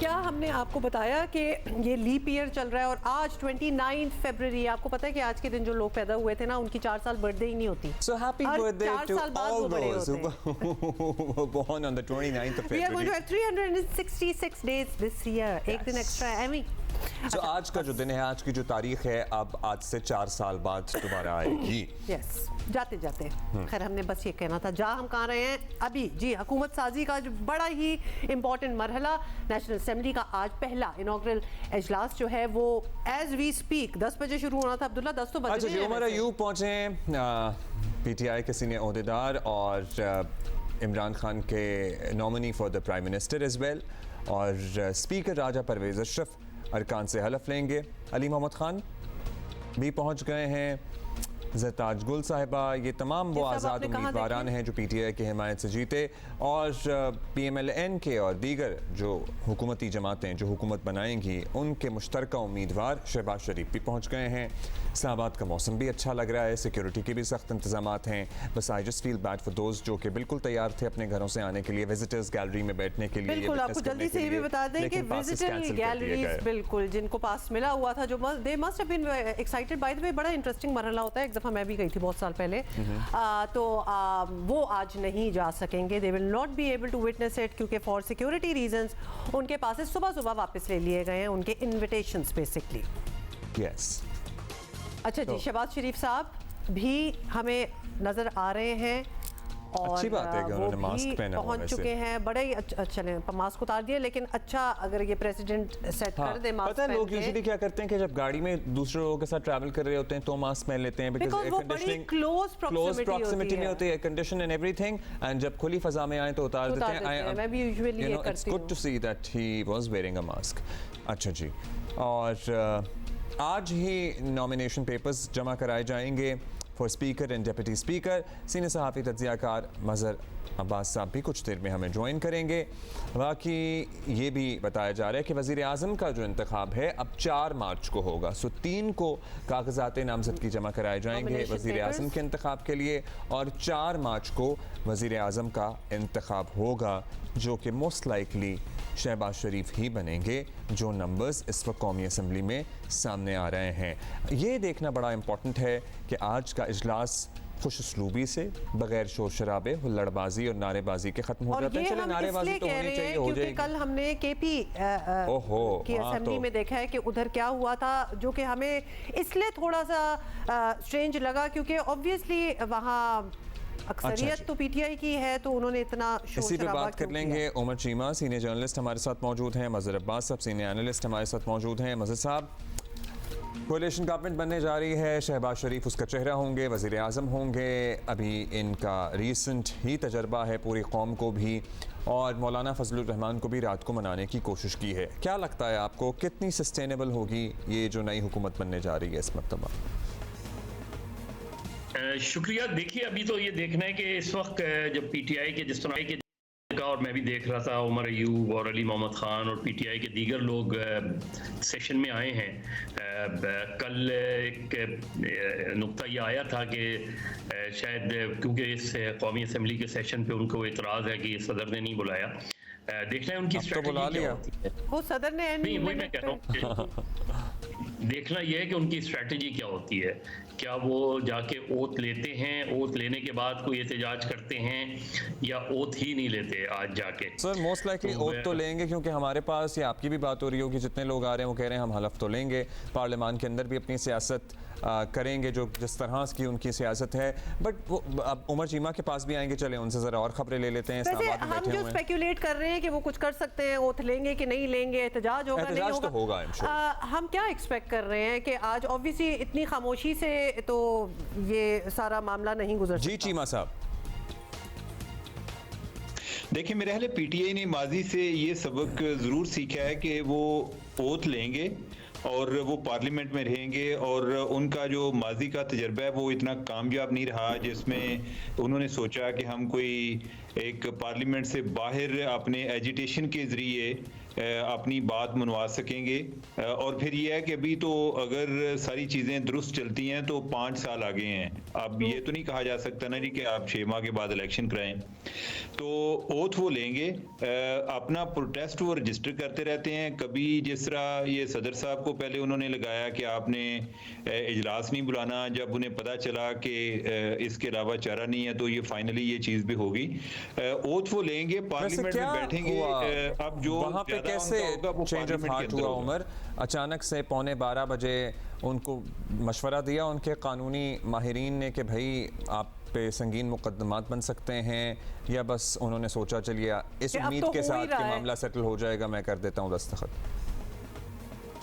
क्या हमने आपको बताया कि ये लीप ईयर चल रहा है और आज 29 फरवरी, आपको पता है कि आज के दिन जो लोग पैदा हुए थे ना उनकी 4 साल बर्थडे ही नहीं होती। So happy birthday 4 to साल बाद all वो बड़े those होते हैं। who were born on the 29th of We are going to February. have 366 days this year, एक दिन एक्स्ट्रा है एमी। So आज का जो दिन है, आज की जो तारीख है, अब आज से 4 साल बाद दोबारा आएगी। यस, जाते जाते खैर हमने बस ये कहना था, हम कहाँ रहे हैं अभी जी। हुकूमत साजी का जो बड़ा ही इम्पोर्टेंट मरहला, नेशनल असेंबली का आज पहला इनॉग्रल इजलास जो है वो एज वी स्पीक 10 बजे शुरू होना था। अब्दुल्ला 10 तो बज अच्छा गए जी, हैं उमर वैसे। अयूब पहुँचे पीटीआई के सीनियर ओहदेदार और इमरान खान के nominee for the prime minister as well, और स्पीकर राजा परवेज़ अशरफ अरकान से हलफ लेंगे। अली मोहम्मद खान भी पहुंच गए हैं, ज़रताज गुल साहिबा, ये तमाम वो आज़ाद उम्मीदवारान हैं जो पीटीआई की हिमायत से जीते, और पीएमएलएन के और दीगर जो हुकूमती जमातें जो हुकूमत बनाएंगी उनके मुश्तरका उम्मीदवार शहबाज शरीफ भी पहुंच गए हैं। इस्लामाबाद का मौसम भी अच्छा लग रहा है, सिक्योरिटी के भी सख्त इंतजामात हैं। बस I just feel bad for those जो कि बिल्कुल तैयार थे अपने घरों से आने के लिए, विजिटर्स गैलरी में बैठने के लिए। बिल्कुल, आपको जल्दी से ये भी बता दें कि विजिटर गैलरीज बिल्कुल जिनको पास मिला हुआ था, जो they must have been excited. By the way बड़ा इंटरेस्टिंग मरहला होता है, एक दफ़ा मैं भी गई थी बहुत साल पहले, तो वो आज नहीं जा सकेंगे। They will not be able to witness it क्योंकि फॉर सिक्योरिटी रीजंस उनके पास से सुबह सुबह वापस ले लिए गए हैं उनके इन्विटेशंस बेसिकली। यस, अच्छा जी, शहबाज शरीफ साहब भी हमें नजर आ रहे हैं और अच्छी बात है कि उन्होंने मास्क पहना हुआ पहुंच चुके हैं। बड़े ही चले मास्क उतार दिए, लेकिन अच्छा अगर ये प्रेसिडेंट सेट कर दे मास्क। पता है लोग यूजुअली क्या करते हैं कि जब गाड़ी में दूसरे लोगों के साथ ट्रैवल कर रहे होते हैं तो मास्क पहन लेते हैं, because air conditioning close proximity में होती है, air condition and everything, and जब खुली फजा में आए तो उतार देते हैं। मैं भी यूजुअली ये करती हूं। It's good to see that he was wearing a mask. अच्छा जी, और आज ही नॉमिनेशन पेपर्स जमा कराए जाएंगे for speaker and deputy speaker. Senior सहाफ़ी तज्ज़ियाकार मज़हर अब्बास साहब भी कुछ देर में हमें ज्वाइन करेंगे। बाकी ये भी बताया जा रहा है कि वज़ीर आज़म का जो इंतखाब है अब 4 मार्च को होगा। सो 3 को कागजात नामज़दगी जमा कराए जाएंगे वज़ीर आज़म के इंतखाब के लिए, और 4 मार्च को वज़ीर आज़म का इंतखाब होगा जो कि मोस्ट लाइकली शहबाज शरीफ ही बनेंगे, जो नंबर्स इस वक्त कौमी असम्बली में सामने आ रहे हैं। ये देखना बड़ा इम्पॉर्टेंट है कि आज का इजलास खुशउस्लूबी से, बगैर शोर शराबे, हुल्लड़बाजी और नारेबाजी के खत्म हो जाते हैं। चले नारेबाजी तो होनी चाहिए, हो जाएगी। कल हमने केपी की असेंबली में देखा है कि उधर क्या हुआ था, जो कि हमें इसलिए थोड़ा सा स्ट्रेंज लगा क्योंकि ऑब्वियसली वहाँ अक्सरियत तो पीटीआई की है, तो उन्होंने इतना शोर इसी पे शराबा बात कर लेंगे। उमर चीमा सीनियर जर्नलिस्ट हमारे साथ मौजूद हैं, मज़हर अब्बास साहब सीनियर एनालिस्ट हमारे साथ मौजूद हैं। मज़हर साहब, कोalition गवर्नमेंट बनने जा रही है, शहबाज शरीफ उसका चेहरा होंगे, वज़ीर आज़म होंगे। अभी इनका रीसेंट ही तजर्बा है पूरी कौम को भी, और मौलाना फजलुर रहमान को भी रात को मनाने की कोशिश की है। क्या लगता है आपको, कितनी सस्टेनेबल होगी ये जो नई हुकूमत बनने जा रही है इस मरतबा? शुक्रिया। देखिए, अभी तो ये देखना है कि इस वक्त जब पीटीआई के जिस तरह के का, और मैं भी देख रहा था उमर अयूब और अली मोहम्मद खान और पीटीआई के दीगर लोग सेशन में आए हैं। कल एक नुक्ता ये आया था कि शायद क्योंकि इस कौमी असम्बली के सेशन पे उनको एतराज़ है कि सदर ने नहीं बुलाया। देखना है उनकी स्ट्रेटजी क्या होती है। वो सदर ने नहीं, वही मैं कह रहा हूँ, देखना यह है कि उनकी स्ट्रेटजी क्या होती है। क्या वो जाके ओथ लेते हैं, ओथ लेने के बाद कोई एहतजाज करते हैं, या ओथ ही नहीं लेते आज जाके? सर मोस्ट लाइकली ओथ तो लेंगे, क्योंकि हमारे पास, ये आपकी भी बात हो रही होगी, जितने लोग आ रहे हैं वो कह रहे हैं हम हलफ तो लेंगे, पार्लियामान के अंदर भी अपनी सियासत करेंगे जो जिस तरह की उनकी सियासत है। बट वो अब उमर चीमा के पास भी आएंगे, चले उनसे ज़रा और खबरें ले लेते हैं। हम जो स्पेक्युलेट कर रहे हैं कि वो कुछ कर सकते हैं, ओथ लेंगे कि नहीं लेंगे, एहतजाज होगा नहीं होगा, तो होगा हम क्या एक्सपेक्ट कर रहे हैं कि आज ऑब्वियसली इतनी खामोशी से तो ये सारा मामला नहीं गुजर सकता। जी चीमा साहब, देखिए, मेरे ख्याल पीटीआई ने माजी से ये सबक ज़रूर सीखा है कि वो ओथ लेंगे और वो पार्लियामेंट में रहेंगे, और उनका जो माजी का तजर्बा है वो इतना कामयाब नहीं रहा जिसमें उन्होंने सोचा कि हम कोई एक पार्लियामेंट से बाहर अपने एजिटेशन के ज़रिए अपनी बात मनवा सकेंगे। और फिर ये है कि अभी तो अगर सारी चीज़ें दुरुस्त चलती हैं तो 5 साल आगे हैं। अब ये तो नहीं कहा जा सकता ना जी कि आप 6 माह के बाद इलेक्शन कराएं। तो ओथ वो लेंगे, अपना प्रोटेस्ट वो रजिस्टर करते रहते हैं। कभी जिस तरह ये सदर साहब को पहले उन्होंने लगाया कि आपने इजलास नहीं बुलाना, जब उन्हें पता चला कि इसके अलावा चारा नहीं है तो ये फाइनली ये चीज़ भी होगी। ओथ वो लेंगे, पार्लियामेंट में बैठेंगे। अब जो वहाँ पे कैसे चेंज ऑफ हार्ट हुआ उमर? अचानक से 11:15 बजे उनको मशवरा दिया उनके कानूनी माहिरीन ने कि भाई आप पे संगीन मुकदमात बन सकते हैं, या बस उन्होंने सोचा चलिए इस उम्मीद के साथ कि मामला सेटल हो जाएगा, मैं कर देता हूँ दस्तखत?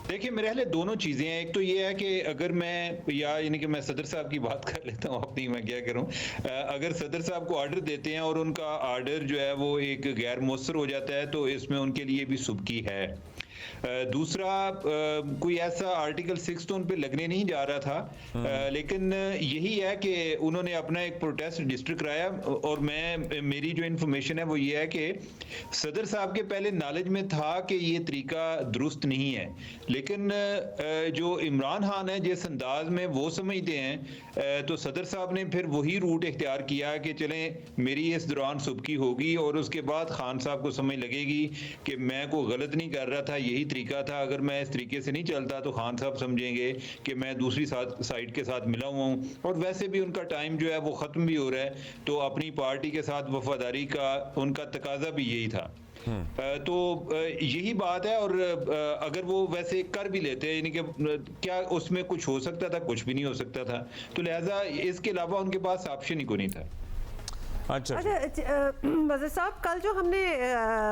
देखिए मेरे ख्याल दोनों चीज़ें हैं। एक तो ये है कि अगर मैं यानी कि मैं सदर साहब की बात कर लेता हूँ अपनी, मैं क्या करूँ, अगर सदर साहब को आर्डर देते हैं और उनका आर्डर जो है वो एक गैर मौसर हो जाता है तो इसमें उनके लिए भी सुबकी है। दूसरा, कोई ऐसा आर्टिकल 6 तो उन पे लगने नहीं जा रहा था, लेकिन यही है कि उन्होंने अपना एक प्रोटेस्ट रजिस्टर कराया। और मेरी जो इन्फॉर्मेशन है वो ये है कि सदर साहब के पहले नॉलेज में था कि ये तरीका दुरुस्त नहीं है, लेकिन जो इमरान खान है जिस अंदाज में वो समझते हैं, तो सदर साहब ने फिर वही रूट इख्तियार किया कि चलें मेरी इस दौरान सुबकी होगी और उसके बाद खान साहब को समझ लगेगी कि मैं कोई गलत नहीं कर रहा था, यही तरीका था। अगर मैं इस तरीके से नहीं चलता तो खान साहब समझेंगे कि मैं दूसरी साइड के साथ मिला हुआ हूँ। और वैसे भी उनका टाइम जो है वो ख़त्म भी हो रहा है, तो अपनी पार्टी के साथ वफादारी का उनका तकाजा भी यही था। तो यही बात है। और अगर वो वैसे कर भी लेते यानी कि क्या उसमें कुछ हो सकता था? कुछ भी नहीं हो सकता था। तो लिहाजा इसके अलावा उनके पास ऑप्शन ही कोई नहीं था। अच्छा वज़ीर साहब, कल जो हमने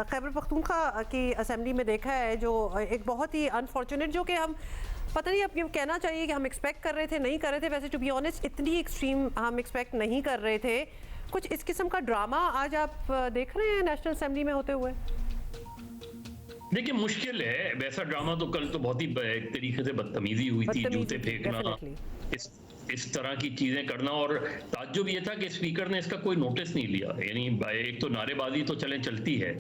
खैबर पख्तूनख्वा की असेंबली में देखा है, जो एक बहुत ही अनफॉर्चुनेट, जो कि हम पता नहीं अब कहना चाहिए कि हम एक्सपेक्ट कर रहे थे, नहीं कर रहे थे, वैसे टू बी ऑनेस्ट इतनी एक्सट्रीम हम एक्सपेक्ट नहीं कर रहे थे। कुछ इस किस्म का ड्रामा आज आप देख रहे हैं नेशनल असेंबली में होते हुए? देखिए मुश्किल है, वैसा ड्रामा तो कल तो बहुत ही एक तरीके से बदतमीजी हुई थी, जूते फेंकना, इस तरह की चीजें करना। और ताज्जुब ये था कि स्पीकर ने इसका कोई नोटिस नहीं लिया। यानी एक तो नारेबाजी तो चलती है,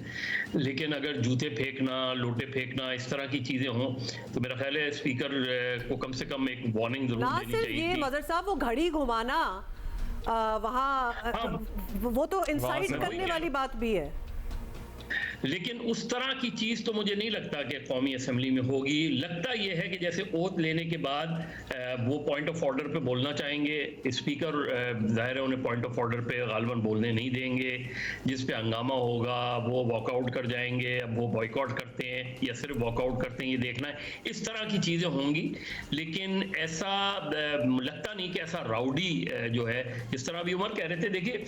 लेकिन अगर जूते फेंकना, लोटे फेंकना, इस तरह की चीजें हों तो मेरा ख्याल है स्पीकर को कम से कम एक वार्निंग जरूर देनी चाहिए। ये वज़ीर साहब वो घड़ी घुमाना वहाँ वो तो इंसाइट करने वाली बात भी है, लेकिन उस तरह की चीज तो मुझे नहीं लगता कि कौमी असेंबली में होगी। लगता यह है कि जैसे ओथ लेने के बाद वो पॉइंट ऑफ ऑर्डर पे बोलना चाहेंगे, स्पीकर जाहिर है उन्हें पॉइंट ऑफ ऑर्डर पे गालबन बोलने नहीं देंगे, जिस पे हंगामा होगा वो वॉकआउट कर जाएंगे। अब वो बॉयकॉट करते हैं या सिर्फ वॉकआउट करते हैं ये देखना है, इस तरह की चीजें होंगी। लेकिन ऐसा लगता नहीं कि ऐसा राउडी जो है, जिस तरह अभी उमर कह रहे थे, देखिए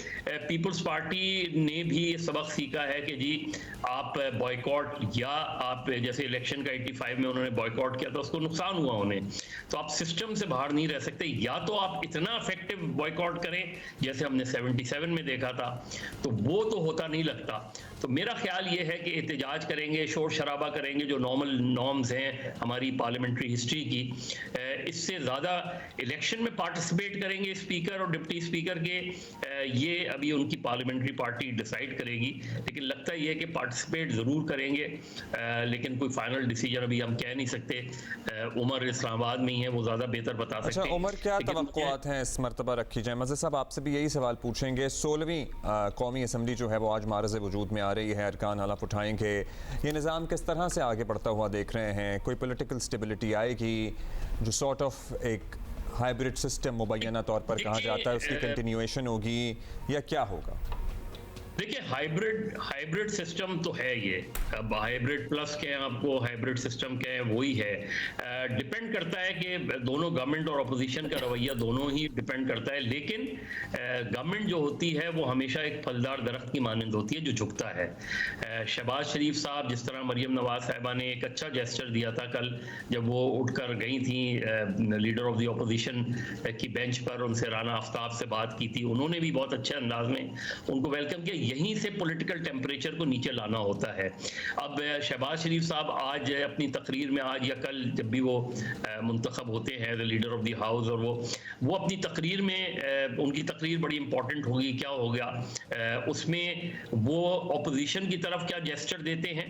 पीपल्स पार्टी ने भी सबक सीखा है कि जी आप बॉयकॉट, या आप जैसे इलेक्शन का 85 में उन्होंने बॉयकॉट किया था, उसको नुकसान हुआ उन्हें, तो आप सिस्टम से बाहर नहीं रह सकते। या तो आप इतना इफेक्टिव बॉयकॉट करें जैसे हमने 77 में देखा था, तो वो तो होता नहीं लगता। तो मेरा ख्याल ये है कि एहतजाज करेंगे, शोर शराबा करेंगे, जो नॉर्मल नॉर्म्स हैं हमारी पार्लियामेंट्री हिस्ट्री की, इससे ज़्यादा इलेक्शन में पार्टिसिपेट करेंगे स्पीकर और डिप्टी स्पीकर के, ये अभी उनकी पार्लियामेंट्री पार्टी डिसाइड करेगी। लेकिन लगता ये है कि पार्टिसिपेट ज़रूर करेंगे, लेकिन कोई फाइनल डिसीजन अभी हम कह नहीं सकते। उमर इस्लामाबाद में ही है, वो ज़्यादा बेहतर बता सकते हैं। अच्छा उमर, क्या तवक्कुआत हैं इस मरतबा रखी जाए? मज़ीद साहब आपसे भी यही सवाल पूछेंगे। 16वीं कौमी असम्बली जो है वो आज मारज़ वजूद में आ रही है, अरकान हलफ उठाएंगे, ये निज़ाम किस तरह से आगे बढ़ता हुआ देख रहे हैं? कोई पॉलिटिकल स्टेबिलिटी आएगी? जो सॉर्ट ऑफ एक हाइब्रिड सिस्टम मुबैना तौर पर कहा जाता है उसकी कंटिन्यूएशन होगी या क्या होगा? देखिए हाइब्रिड सिस्टम तो है ये। अब हाइब्रिड प्लस कहें आपको, हाइब्रिड सिस्टम कहें, वही है। डिपेंड करता है कि दोनों गवर्नमेंट और अपोजिशन का रवैया दोनों ही डिपेंड करता है। लेकिन गवर्नमेंट जो होती है वो हमेशा एक फलदार दरख्त की मानंद होती है जो झुकता है। शहबाज शरीफ साहब, जिस तरह मरियम नवाज साहिबा ने एक अच्छा जेस्चर दिया था कल जब वो उठकर गई थी लीडर ऑफ द अपोजिशन की बेंच पर, उनसे राना आफ्ताब से बात की थी, उन्होंने भी बहुत अच्छे अंदाज में उनको वेलकम किया। यहीं से पॉलिटिकल टेम्परेचर को नीचे लाना होता है। अब शहबाज शरीफ साहब आज अपनी तकरीर में, आज या कल जब भी वो मुंतखब होते हैं the leader of the house, और वो अपनी तकरीर में, उनकी तकरीर बड़ी इंपॉर्टेंट होगी, क्या हो गया उसमें वो अपोजिशन की तरफ क्या जेस्चर देते हैं,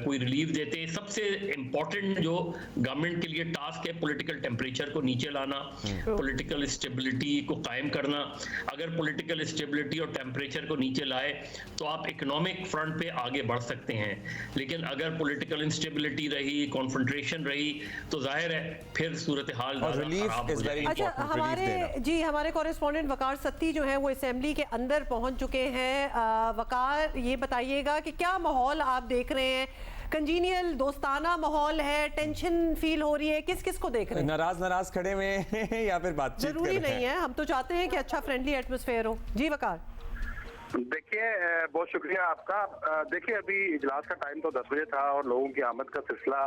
कोई रिलीफ देते हैं। सबसे इंपॉर्टेंट जो गवर्नमेंट के लिए टास्क है पॉलिटिकल टेम्परेचर को नीचे लाना, पॉलिटिकल स्टेबिलिटी को कायम करना। अगर पॉलिटिकल स्टेबिलिटी और टेम्परेचर को नीचे लाए तो आप इकोनॉमिक फ्रंट पे आगे बढ़ सकते हैं, लेकिन अगर पॉलिटिकल इंस्टेबिलिटी रही, कॉन्फ्रंट्रेशन रही, तो जाहिर है फिर सूरत हाल खराब हो जाएगी। अच्छा, हमारे कॉरेस्पॉन्डेंट वकार सत्ती जो है वो असेंबली के अंदर पहुंच चुके हैं। वकार, ये बताइएगा कि क्या माहौल आप देख रहे हैं? कंजीनियल दोस्ताना माहौल है, टेंशन फील हो रही है, किस किस को देख रहे हैं? नाराज खड़े हुए हैं या फिर बातचीत जरूरी नहीं है, हम तो चाहते हैं कि अच्छा फ्रेंडली एटमॉस्फेयर हो। जी वकार। देखिए, बहुत शुक्रिया आपका। देखिए, अभी इजलास का टाइम तो 10 बजे था और लोगों की आमद का सिलसिला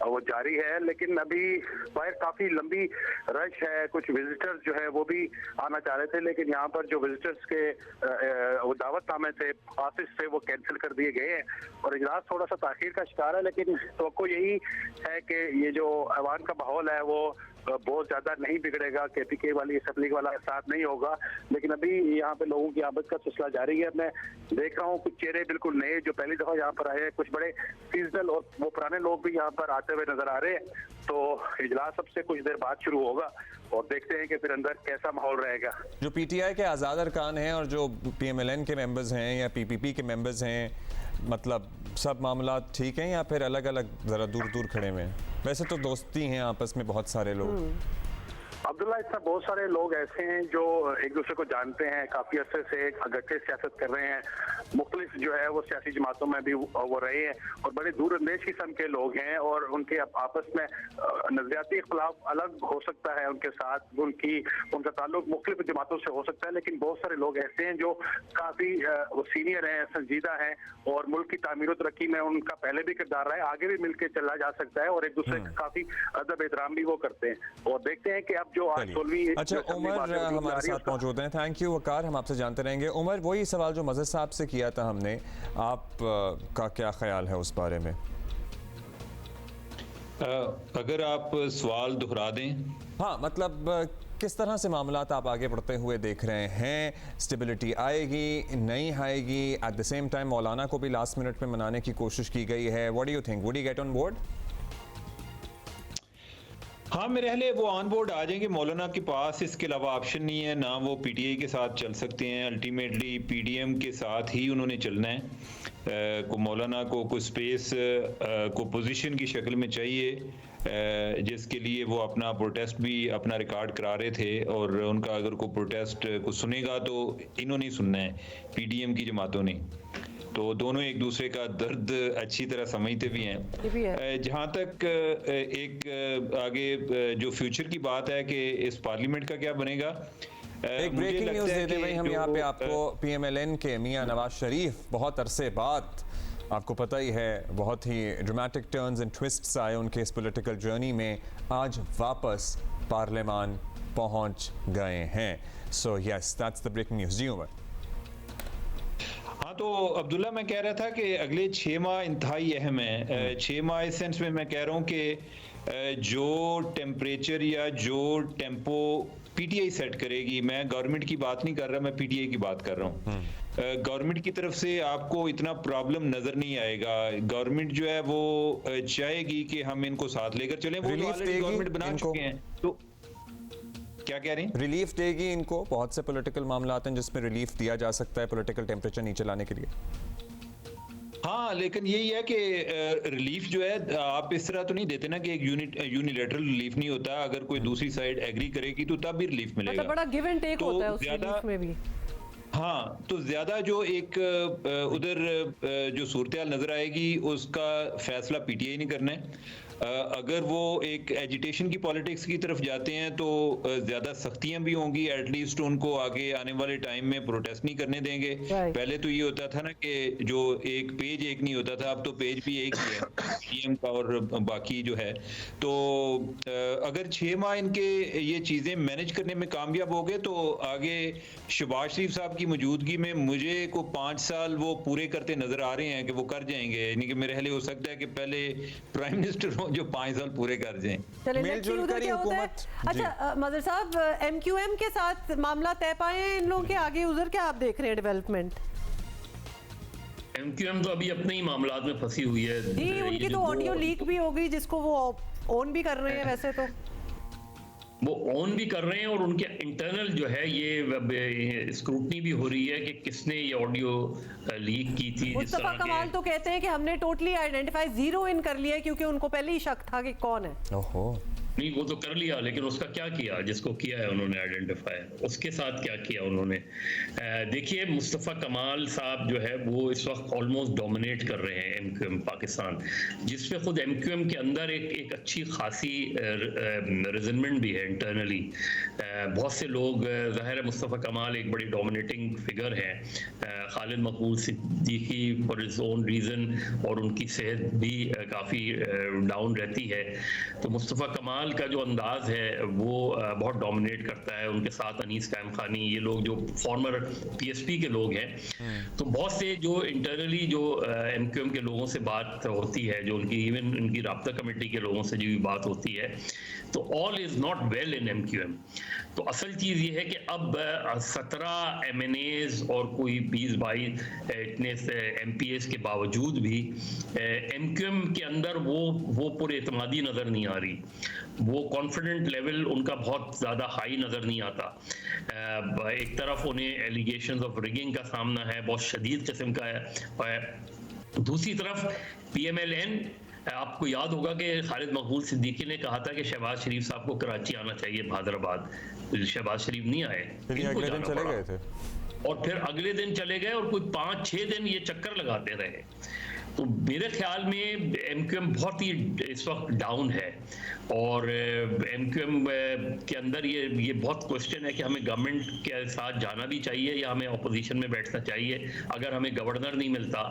वो जारी है, लेकिन अभी बाहर काफी लंबी रश है। कुछ विजिटर्स जो है वो भी आना चाह रहे थे, लेकिन यहाँ पर जो विजिटर्स के वो दावतनामे थे ऑफिस से वो कैंसिल कर दिए गए हैं और इजलास थोड़ा सा ताखीर का शिकार है। लेकिन तो यही है कि ये जो ऐवान का माहौल है वो बहुत ज्यादा नहीं बिगड़ेगा, केपीके वाली असेंबली वाला साथ नहीं होगा। लेकिन अभी यहाँ पे लोगों की आमद का सिलसिला जारी है। मैं देख रहा हूँ कुछ चेहरे बिल्कुल नए जो पहली दफा यहाँ पर आए हैं, कुछ बड़े सीजनल और वो पुराने लोग भी यहाँ पर आते हुए नजर आ रहे हैं। तो इजलास सबसे कुछ देर बाद शुरू होगा और देखते हैं कि फिर अंदर कैसा माहौल रहेगा। जो पीटीआई के आज़ाद अरकान हैं और जो पीएमएलएन के मेंबर्स हैं या पीपीपी के मेंबर्स हैं, मतलब सब मामला ठीक हैं या फिर अलग अलग जरा दूर दूर खड़े हुए हैं? वैसे तो दोस्ती हैं आपस में बहुत सारे लोग। अब्दुल्ला, इसमें बहुत सारे लोग ऐसे हैं जो एक दूसरे को जानते हैं, काफी अरसे से इकट्ठे सियासत कर रहे हैं, मुख्तलिफ जो है वो सियासी जमातों में भी वो रहे हैं और बड़े दूरअंदेश किस्म के लोग हैं और उनके आपस में नजरियाती इख्तलाफ अलग हो सकता है, उनके साथ उनका ताल्लुक मुख्तलिफ जमातों से हो सकता है। लेकिन बहुत सारे लोग ऐसे हैं जो काफी सीनियर हैं, संजीदा हैं और मुल्क की तामीर तरक्की में उनका पहले भी किरदार रहा है, आगे भी मिलकर चला जा सकता है और एक दूसरे का काफी अदब एहतराम भी वो करते हैं। और देखते हैं कि अब जो आज 16वीं अच्छा, उमर हमारे साथ मौजूद हैं। थैंक यू वकार, हम आपसे जानते रहेंगे। उमर, वही सवाल जो मज़हर साहब से किया था हमने, आप का क्या ख्याल है उस बारे में? अगर आप सवाल दोहरा दें। हाँ, मतलब किस तरह से मामलात आप आगे बढ़ते हुए देख रहे हैं? स्टेबिलिटी आएगी, नहीं आएगी? एट द सेम टाइम मौलाना को भी लास्ट मिनट में मनाने की कोशिश की गई है। What do you think, would he get on board? हाँ, मेरे ख्याल वो ऑन बोर्ड आ जाएंगे। मौलाना के पास इसके अलावा ऑप्शन नहीं है, ना वो पीटीआई के साथ चल सकते हैं। अल्टीमेटली पीडीएम के साथ ही उन्होंने चलना है। को मौलाना को कुछ स्पेस को पोजीशन की शक्ल में चाहिए, जिसके लिए वो अपना प्रोटेस्ट भी अपना रिकॉर्ड करा रहे थे और उनका अगर कोई प्रोटेस्ट को सुनेगा तो इन्होंने ही सुनना है, पीडीएम की जमातों ने। तो दोनों एक दूसरे का दर्द अच्छी तरह समझते भी हैं। जहाँ तक एक आगे जो फ्यूचर की बात है कि इस पार्लियामेंट का क्या बनेगा, एक ब्रेकिंग न्यूज़ दे दें भाई हम यहाँ पे आपको। पीएमएलएन के मियां नवाज शरीफ बहुत अरसे बाद, आपको पता ही है, बहुत ही ड्रामेटिक टर्न्स एंड ट्विस्ट्स आए उनके इस पॉलिटिकल जर्नी में, आज वापस पार्लियामान पहुँच गए हैं। So yes, that's the breaking news. जी उमर। हाँ, तो अब्दुल्ला, मैं कह रहा था कि अगले 6 माह इंतहाई अहम है। 6 माह इस सेंस में मैं कह रहा हूँ कि जो टेम्परेचर या जो टेम्पो पीटीआई सेट करेगी, मैं गवर्नमेंट की बात नहीं कर रहा, मैं पीटीआई की बात कर रहा हूँ। गवर्नमेंट की तरफ से आपको इतना प्रॉब्लम नजर नहीं आएगा। गवर्नमेंट जो है वो चाहेगी कि हम इनको साथ लेकर चलें। वो ऑलरेडी गवर्नमेंट बना चुके हैं, तो क्या कह रहे हैं? रिलीफ देगी इनको? बहुत से पॉलिटिकल मामलात हैं जिसमें रिलीफ दिया जा सकता है पॉलिटिकल टेम्परेचर नीचे लाने के लिए। हाँ, लेकिन यही है कि रिलीफ जो है आप इस तरह तो नहीं देते ना कि एक यूनिलेटरल रिलीफ नहीं होता। अगर कोई दूसरी साइड एग्री करेगी तो तब भी रिलीफ मिलेगा। मतलब बड़ा गिव एंड टेक होता है उस रिलीफ में भी। हाँ, तो ज्यादा जो एक उधर जो सूरत-ए-हाल नजर आएगी उसका फैसला पीटीआई नहीं करना है। अगर वो एक एजिटेशन की पॉलिटिक्स की तरफ जाते हैं तो ज्यादा सख्तियां भी होंगी। एटलीस्ट उनको आगे आने वाले टाइम में प्रोटेस्ट नहीं करने देंगे। पहले तो ये होता था ना कि जो एक पेज एक नहीं होता था, अब तो पेज भी एक ही है पीएम का और बाकी जो है। तो अगर 6 माह इनके ये चीजें मैनेज करने में कामयाब हो गए तो आगे शहबाज शरीफ साहब की मौजूदगी में मुझे को 5 साल वो पूरे करते नजर आ रहे हैं कि वो कर जाएंगे, यानी कि मेरे ख्याल हो सकता है कि पहले प्राइम मिनिस्टर हो जो 5 साल पूरे कर जाएं। चलिए मिलजुल उधर कर ही क्या होता है। हुकूमत। अच्छा मजहर साहब, MQM के साथ मामला तय पाए हैं इन लोगों के, आगे उधर क्या आप देख रहे हैं डेवलपमेंट? MQM तो अभी अपने ही मामलात में फंसी हुई है। जी, ये उनकी जो तो ऑडियो दो- लीक भी हो गई जिसको वो ऑन भी कर रहे हैं वैसे तो। वो ऑन भी कर रहे हैं और उनके इंटरनल जो है ये स्क्रूटनी भी हो रही है कि किसने ये ऑडियो लीक की थी। जिस मुस्तफा तरह कमाल के तो कहते हैं कि हमने टोटली आइडेंटिफाई जीरो इन कर लिया है क्योंकि उनको पहले ही शक था कि कौन है। ओहो, नहीं, वो तो कर लिया, लेकिन उसका क्या किया जिसको किया है उन्होंने आइडेंटिफाई, उसके साथ क्या किया उन्होंने। देखिए, मुस्तफ़ा कमाल साहब जो है वो इस वक्त ऑलमोस्ट डोमिनेट कर रहे हैं MQM पाकिस्तान, जिसपे खुद MQM के अंदर एक अच्छी खासी रिजनमेंट भी है इंटरनली। बहुत से लोग, ज़ाहिर है मुस्तफ़ा कमाल एक बड़ी डोमिनेटिंग फिगर है, खालिद मकबूल Siddiqui for his own reason, और उनकी सेहत भी काफ़ी डाउन रहती है। तो मुस्तफ़ा कमाल का जो अंदाज़ है वो बहुत डोमिनेट करता है। उनके साथ अनीस कायम खानी, ये लोग जो फॉर्मर PSP के लोग हैं, तो बहुत से जो इंटरनली जो MQM के लोगों से बात होती है, जो उनकी इवन उनकी राब्ता कमेटी के लोगों से जो भी बात होती है, तो all is not well in MQM। तो असल चीज़ ये है कि अब 17 MNAs और कोई 20-22 इतने MPAs के बावजूद भी MQM के अंदर वो पुरएतमादी नज़र नहीं आ रही, वो कॉन्फिडेंट लेवल उनका बहुत ज़्यादा हाई नज़र नहीं आता। एक तरफ उन्हें एलिगेशंस ऑफ रिगिंग का सामना है, बहुत शदीद किस्म का है। दूसरी तरफ PMLN, आपको याद होगा कि खालिद मकबूल सिद्दीकी ने कहा था कि शहबाज शरीफ साहब को कराची आना चाहिए, बहादराबाद। शहबाज शरीफ नहीं आए, फिर इनको अगले दिन जाना चले पड़ा। गए थे। और फिर अगले दिन चले गए और कोई 5-6 दिन ये चक्कर लगाते रहे। तो मेरे ख्याल में MQM बहुत ही इस वक्त डाउन है, और MQM के अंदर ये बहुत क्वेश्चन है कि हमें गवर्नमेंट के साथ जाना भी चाहिए या हमें अपोजिशन में बैठना चाहिए। अगर हमें गवर्नर नहीं मिलता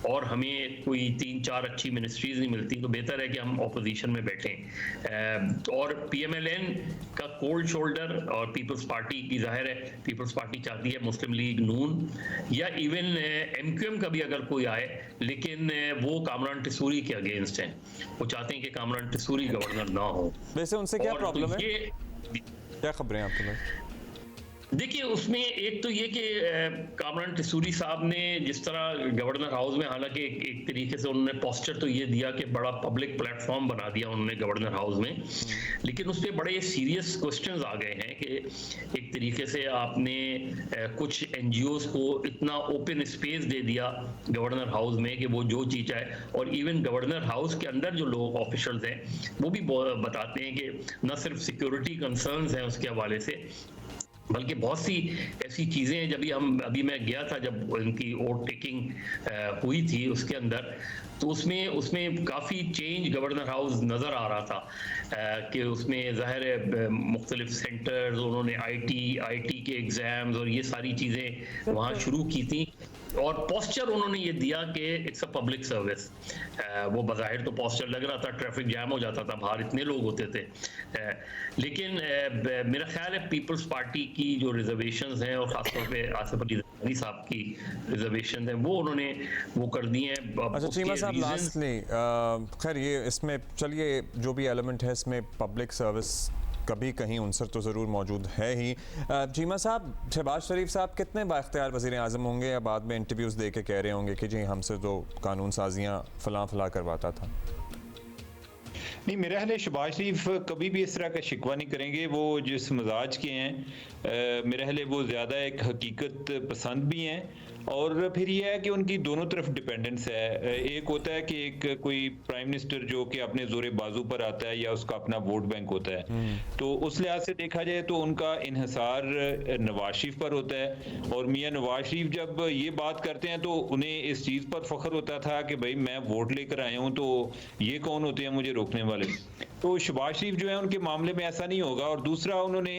और हमें कोई 3-4 अच्छी मिनिस्ट्रीज नहीं मिलती, तो बेहतर है कि हम अपोजिशन में बैठें। और PMLN का कोल्ड शोल्डर और पीपल्स पार्टी की, जाहिर है पीपल्स पार्टी चाहती है मुस्लिम लीग नून या इवन MQM का भी अगर कोई आए, लेकिन वो कामरान टिसूरी के अगेंस्ट हैं। वो चाहते हैं कि कामरान टिसूरी गवर्नर ना हो। वैसे उनसे क्या और प्रॉब्लम है, ये क्या खबरें आपके पास? देखिए, उसमें एक तो ये कि कामरान टिसूरी साहब ने जिस तरह गवर्नर हाउस में, हालांकि एक तरीके से उन्होंने पोस्चर तो ये दिया कि बड़ा पब्लिक प्लेटफॉर्म बना दिया उन्होंने गवर्नर हाउस में, लेकिन उस पर बड़े सीरियस क्वेश्चंस आ गए हैं कि एक तरीके से आपने कुछ NGOs को इतना ओपन स्पेस दे दिया गवर्नर हाउस में कि वो जो चीज़ चाहे, और इवन गवर्नर हाउस के अंदर जो लोग ऑफिशल्स हैं वो भी बताते हैं कि न सिर्फ सिक्योरिटी कंसर्न्स हैं उसके हवाले से, बल्कि बहुत सी ऐसी चीज़ें हैं। अभी मैं गया था जब उनकी वोट टेकिंग हुई थी उसके अंदर, तो उसमें काफ़ी चेंज गवर्नर हाउस नज़र आ रहा था कि उसमें ज़ाहिर है मुख्तलिफ सेंटर्स, उन्होंने IT के एग्ज़ाम्स और ये सारी चीज़ें वहाँ शुरू की थी, और पोस्चर उन्होंने ये दिया कि इट्स अ पब्लिक सर्विस। वो बज़ाहिर तो पोस्चर लग रहा था, ट्रैफिक जैम हो जाता था, बाहर इतने लोग होते थे, लेकिन मेरा ख्याल है पीपल्स पार्टी की जो रिजर्वेशंस हैं, और ख़ासतौर पे आसिफ अली ज़रदारी साहब की रिजर्वेशन हैं, वो उन्होंने वो कर दी हैं। अच्छा चीमा साहब, लास्टली खैर ये इसमें चलिए जो भी एलिमेंट है इसमें पब्लिक सर्विस कभी कहीं उनसर तो ज़रूर मौजूद है ही। चीमा साहब, शहबाज शरीफ साहब कितने बाख्तियार वज़ीर आज़म होंगे, या बाद में इंटरव्यूज़ दे के कह रहे होंगे कि जी हमसे तो कानून साजियाँ फला करवाता था? नहीं, मेरा ख्याल है शहबाज शरीफ कभी भी इस तरह का शिकवा नहीं करेंगे। वो जिस मिजाज के हैं, मेरा ख्याल है वो ज़्यादा एक हकीकत पसंद भी हैं, और फिर यह है कि उनकी दोनों तरफ डिपेंडेंस है। एक होता है कि एक कोई प्राइम मिनिस्टर जो कि अपने जोरे बाजू पर आता है या उसका अपना वोट बैंक होता है, तो उस लिहाज से देखा जाए तो उनका इन्हिसार नवाज शरीफ पर होता है, और मियाँ नवाज शरीफ जब ये बात करते हैं तो उन्हें इस चीज़ पर फख्र होता था कि भाई मैं वोट लेकर आया हूँ, तो ये कौन होते हैं मुझे रोकने वाले। तो शहबाज शरीफ जो है उनके मामले में ऐसा नहीं होगा। और दूसरा, उन्होंने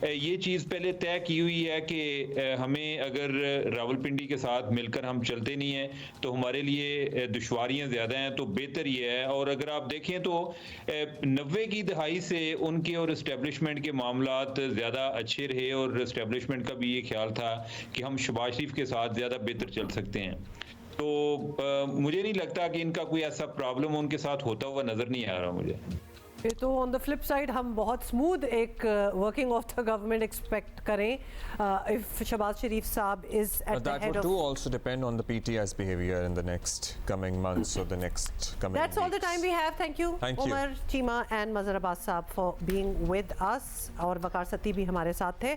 ये चीज़ पहले तय की हुई है कि हमें अगर रावलपिंडी पार्टी के साथ मिलकर हम चलते नहीं हैं तो हमारे लिए दुश्वारियां ज़्यादा हैं। तो बेहतर ये है, और अगर आप देखें तो 90 की दहाई से उनके और इस्टेब्लिशमेंट के मामलात ज़्यादा अच्छे रहे, और इस्टेब्लिशमेंट का भी ये ख्याल था कि हम शहबाज शरीफ के साथ ज़्यादा बेहतर चल सकते हैं। तो मुझे नहीं लगता कि इनका कोई ऐसा प्रॉब्लम उनके साथ होता हुआ नज़र नहीं आ रहा मुझे। तो ऑन द फ्लिप साइड हम बहुत स्मूथ एक working of the government expect करें इफ शहबाज शरीफ साहब is at But the that head would of too also depend on the PTI's behavior in the next coming months or the next coming That's all the weeks. time we have. Thank you, Thank you. Umar Cheema and Mazhar Abbas साहब for being with us. और वकार सत्ती भी हमारे साथ थे.